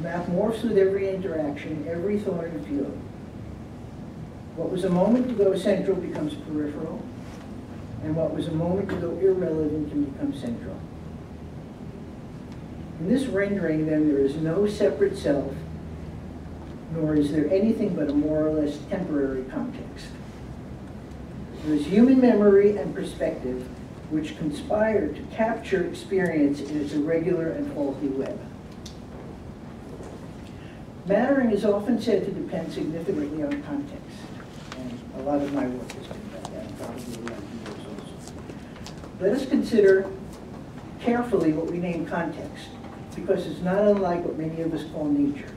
Map morphs with every interaction, every thought and feeling. What was a moment ago central becomes peripheral, and what was a moment ago irrelevant can become central. In this rendering, then, there is no separate self, nor is there anything but a more or less temporary context. There is human memory and perspective which conspire to capture experience in its irregular and faulty web. Mattering is often said to depend significantly on context, and a lot of my work has been about that, and probably yours also. Let us consider carefully what we name context, because it's not unlike what many of us call nature.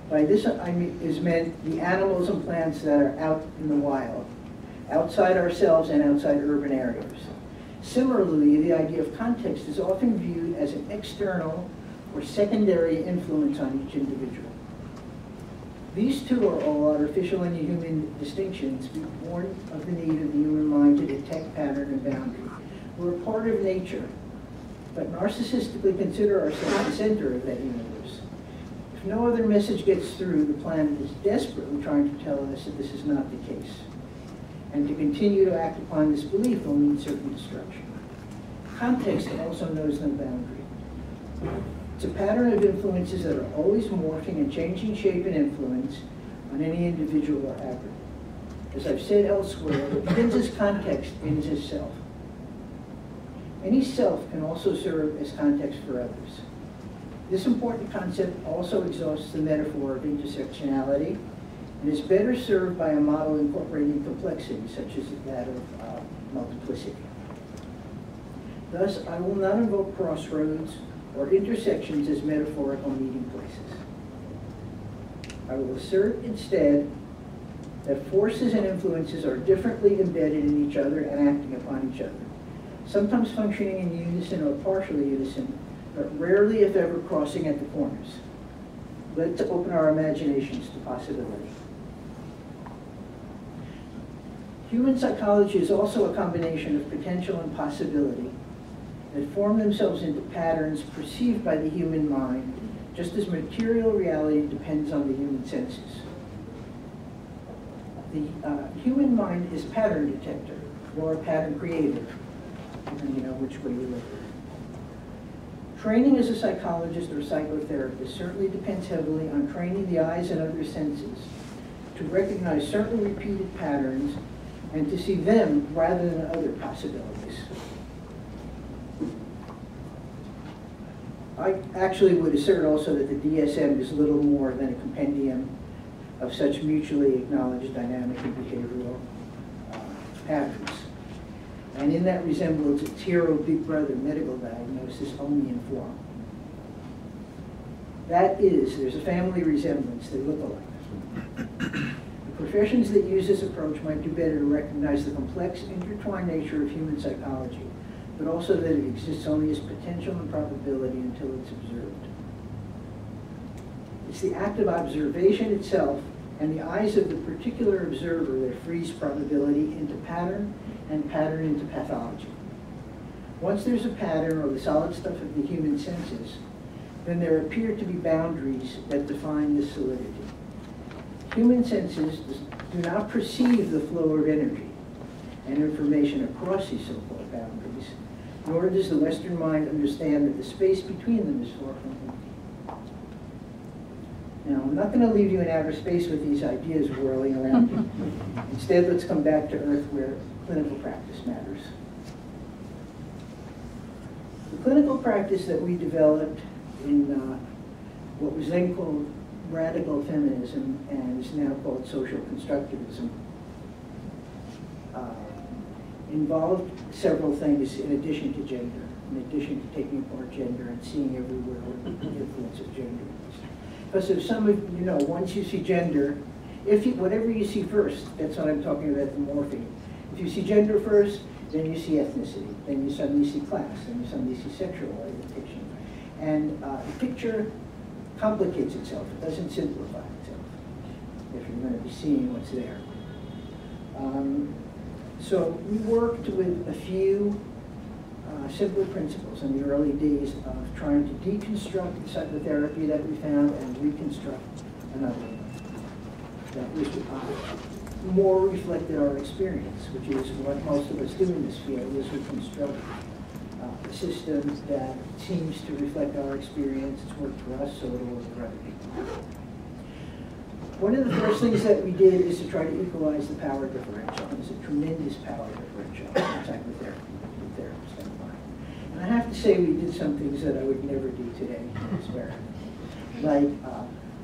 By this is meant the animals and plants that are out in the wild, outside ourselves and outside urban areas. Similarly, the idea of context is often viewed as an external or secondary influence on each individual. These two are all artificial and inhuman distinctions born of the need of the human mind to detect pattern and boundary. We're a part of nature, but narcissistically consider ourselves the center of that universe. If no other message gets through, the planet is desperately trying to tell us that this is not the case. And to continue to act upon this belief will mean certain destruction. Context also knows no boundary. It's a pattern of influences that are always morphing and changing shape and influence on any individual or aggregate. As I've said elsewhere, what begins as context ends as self. Any self can also serve as context for others. This important concept also exhausts the metaphor of intersectionality and is better served by a model incorporating complexity, such as that of multiplicity. Thus, I will not invoke crossroads or intersections as metaphorical meeting places. I will assert instead that forces and influences are differently embedded in each other and acting upon each other, sometimes functioning in unison or partially unison, but rarely, if ever, crossing at the corners. Let's open our imaginations to possibility. Human psychology is also a combination of potential and possibility that form themselves into patterns perceived by the human mind, just as material reality depends on the human senses. The human mind is pattern detector, or pattern creator, depending on which way you look at it. Training as a psychologist or psychotherapist certainly depends heavily on training the eyes and other senses to recognize certain repeated patterns and to see them rather than other possibilities. I actually would assert also that the DSM is little more than a compendium of such mutually acknowledged dynamic and behavioral patterns. And in that resemblance, it's hero big brother medical diagnosis only in form. That is, there's a family resemblance, they look alike. The professions that use this approach might do better to recognize the complex, intertwined nature of human psychology, but also that it exists only as potential and probability until it's observed. It's the act of observation itself and the eyes of the particular observer that frees probability into pattern and pattern into pathology. Once there's a pattern or the solid stuff of the human senses, then there appear to be boundaries that define this solidity. Human senses do not perceive the flow of energy and information across these so-called boundaries, nor does the Western mind understand that the space between them is far from empty. Now, I'm not going to leave you in outer space with these ideas whirling around you. Instead, let's come back to Earth where clinical practice matters. The clinical practice that we developed in what was then called radical feminism and is now called social constructivism involved several things in addition to gender, in addition to taking apart gender and seeing everywhere what the influence of gender is. Because if some of you know, once you see gender, whatever you see first, that's what I'm talking about, the morphing. If you see gender first, then you see ethnicity, then you suddenly see class, then you suddenly see sexual orientation. And the picture complicates itself, it doesn't simplify itself, if you're going to be seeing what's there. So we worked with a few simpler principles in the early days of trying to deconstruct the psychotherapy that we found and reconstruct another one that was more reflected our experience, which is what most of us do in this field, is reconstruct a system that seems to reflect our experience. It's worked for us, so it'll work for other people. One of the first things that we did is to try to equalize the power differential. There's a tremendous power differential in psychotherapy. And I have to say we did some things that I would never do today in experiment. Like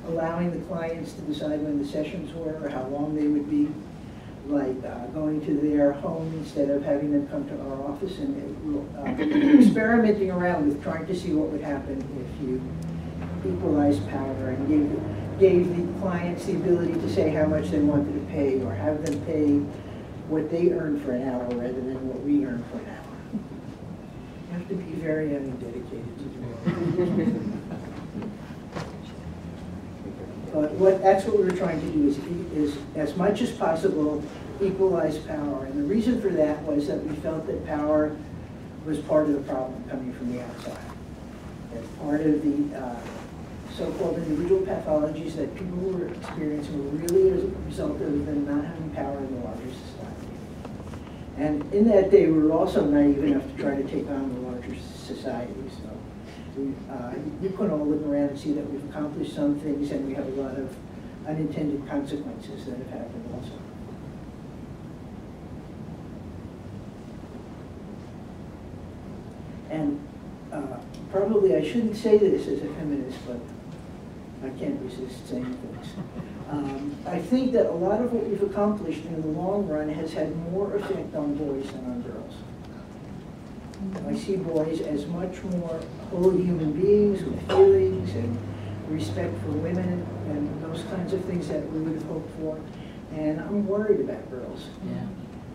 allowing the clients to decide when the sessions were or how long they would be. Like going to their home instead of having them come to our office, and experimenting around with trying to see what would happen if you equalized power and gave the clients the ability to say how much they wanted to pay, or have them pay what they earn for an hour rather than what we earn for an hour. You have to be very dedicated to do it. But that's what we're trying to do is as much as possible equalize power. And the reason for that was that we felt that power was part of the problem coming from the outside. That part of the so-called individual pathologies that people were experiencing were really as a result of them not having power in the larger society. And in that day, we were also naive enough to try to take on the larger society. So we couldn't all look around and see that we've accomplished some things, and we have a lot of unintended consequences that have happened also. And probably I shouldn't say this as a feminist, but I can't resist saying things. I think that a lot of what we've accomplished in the long run has had more effect on boys than on girls. I see boys as much more whole human beings with feelings and respect for women and those kinds of things that we would have hoped for. And I'm worried about girls. Yeah.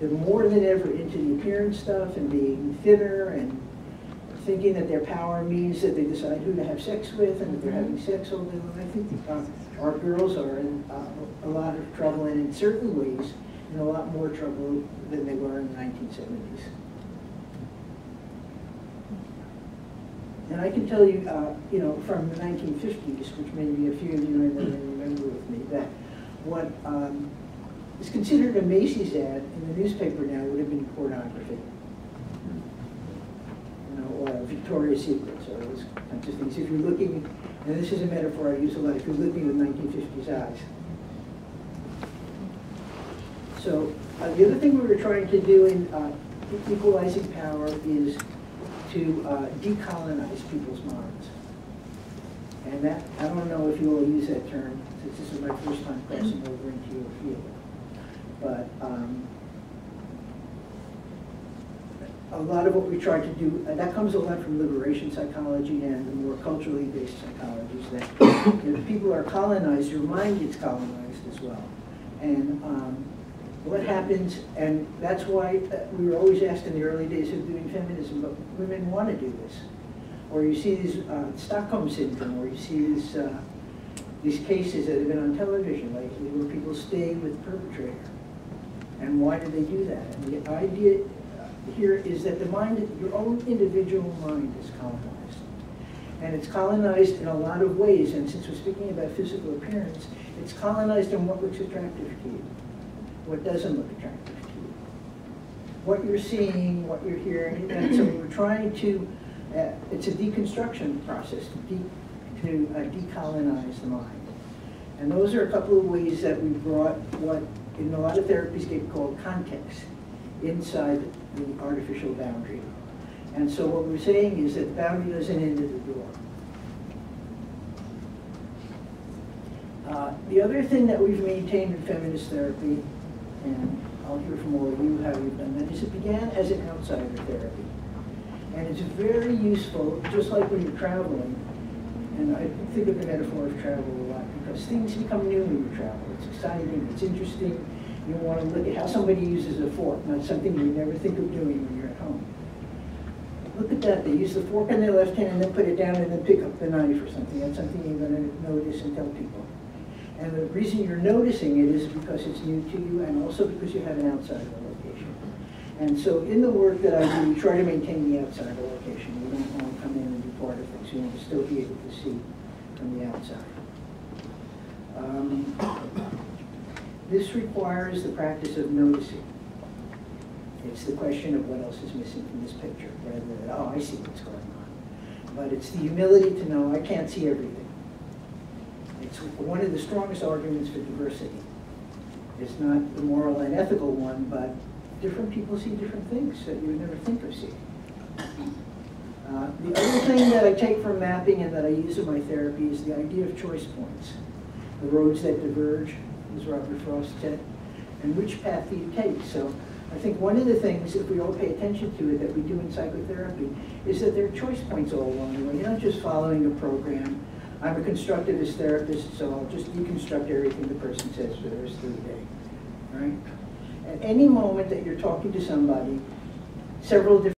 They're more than ever into the appearance stuff and being thinner and thinking that their power means that they decide who to have sex with and that they're having sex all day long. I think our girls are in a lot of trouble, and in certain ways in a lot more trouble than they were in the 1970s. And I can tell you, from the 1950s, which maybe a few of you may remember with me, that what is considered a Macy's ad in the newspaper now would have been pornography. Or Victoria's Secrets, or those kinds of things. If you're looking, and this is a metaphor I use a lot, if you're looking with 1950s eyes. So the other thing we were trying to do in equalizing power is to decolonize people's minds. And that, I don't know if you all use that term, since this is my first time crossing over into your field. But a lot of what we try to do, that comes a lot from liberation psychology and the more culturally based psychologies, that if people are colonized, your mind gets colonized as well. And what happens, and that's why we were always asked in the early days of doing feminism, but women want to do this. Or you see these Stockholm syndrome, or you see this, these cases that have been on television lately where people stay with the perpetrator. And why do they do that? And the idea here is that the mind, your own individual mind is colonized. And it's colonized in a lot of ways, and since we're speaking about physical appearance, it's colonized in what looks attractive to you, what doesn't look attractive to you, what you're seeing, what you're hearing, and so we're trying to, it's a deconstruction process to decolonize the mind. And those are a couple of ways that we brought what in a lot of therapies get called context inside the artificial boundary. And so what we're saying is that the boundary doesn't end at the door. The other thing that we've maintained in feminist therapy, and I'll hear from all of you how you've done that, is it began as an outsider therapy. And it's very useful, just like when you're traveling, and I think of the metaphor of travel a lot, because things become new when you travel. It's exciting, it's interesting. You want to look at how somebody uses a fork, not something you never think of doing when you're at home. Look at that, they use the fork in their left hand and then put it down and then pick up the knife or something. That's something you're going to notice and tell people. And the reason you're noticing it is because it's new to you, and also because you have an outsider location. And so in the work that I do, we try to maintain the outside location. We don't want to come in and be part of things. We want to still be able to see from the outside. This requires the practice of noticing. It's the question of what else is missing from this picture, rather than, oh, I see what's going on. But it's the humility to know I can't see everything. It's one of the strongest arguments for diversity. It's not the moral and ethical one, but different people see different things that you would never think of seeing. The other thing that I take from mapping and that I use in my therapy is the idea of choice points. The roads that diverge, as Robert Frost said, and which path do you take? So I think one of the things, if we all pay attention to it, that we do in psychotherapy, is that there are choice points all along the way. You're not just following a program. I'm a constructivist therapist, so I'll just deconstruct everything the person says for the rest of the day, right? At any moment that you're talking to somebody, several different